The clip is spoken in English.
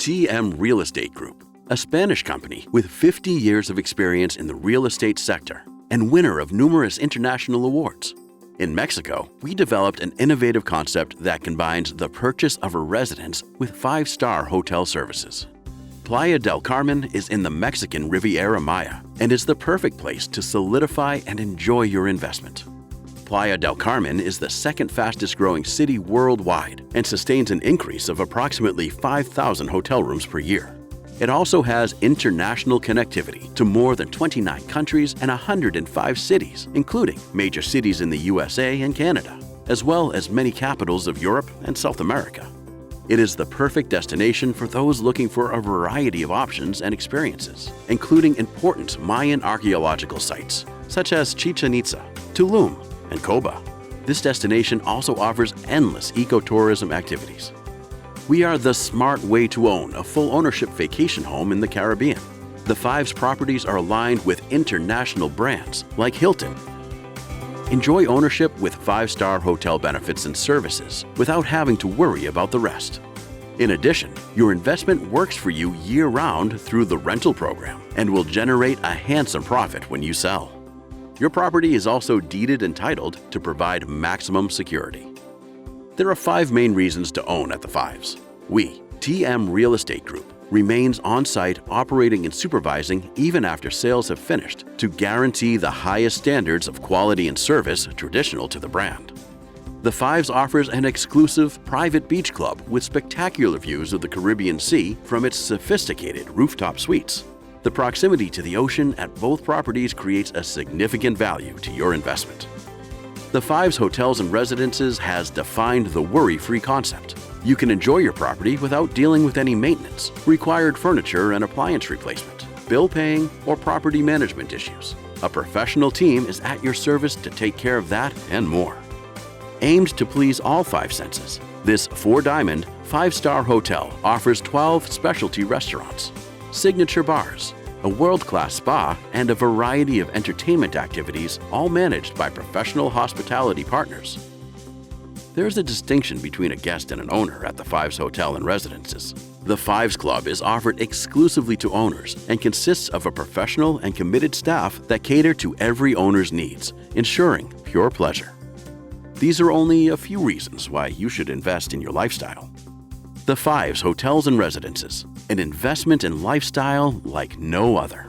TM Real Estate Group, a Spanish company with 50 years of experience in the real estate sector and winner of numerous international awards. In Mexico, we developed an innovative concept that combines the purchase of a residence with five-star hotel services. Playa del Carmen is in the Mexican Riviera Maya and is the perfect place to solidify and enjoy your investment. Playa del Carmen is the second fastest growing city worldwide and sustains an increase of approximately 5,000 hotel rooms per year. It also has international connectivity to more than 29 countries and 105 cities, including major cities in the USA and Canada, as well as many capitals of Europe and South America. It is the perfect destination for those looking for a variety of options and experiences, including important Mayan archaeological sites such as Chichen Itza, Tulum, and Coba. This destination also offers endless ecotourism activities. We are the smart way to own a full ownership vacation home in the Caribbean. The Fives properties are aligned with international brands like Hilton. Enjoy ownership with five-star hotel benefits and services without having to worry about the rest. In addition, your investment works for you year-round through the rental program and will generate a handsome profit when you sell. Your property is also deeded and titled to provide maximum security. There are 5 main reasons to own at the Fives. We, TM Real Estate Group, remains on-site operating and supervising even after sales have finished to guarantee the highest standards of quality and service traditional to the brand. The Fives offers an exclusive private beach club with spectacular views of the Caribbean Sea from its sophisticated rooftop suites. The proximity to the ocean at both properties creates a significant value to your investment. The Fives Hotels and Residences has defined the worry-free concept. You can enjoy your property without dealing with any maintenance, required furniture and appliance replacement, bill paying, or property management issues. A professional team is at your service to take care of that and more. Aimed to please all 5 senses, this 4-diamond, 5-star hotel offers 12 specialty restaurants, signature bars, a world-class spa, and a variety of entertainment activities, all managed by professional hospitality partners. There is a distinction between a guest and an owner at the Fives Hotel and Residences. The Fives Club is offered exclusively to owners and consists of a professional and committed staff that cater to every owner's needs, ensuring pure pleasure. These are only a few reasons why you should invest in your lifestyle. The Fives Hotels and Residences, an investment in lifestyle like no other.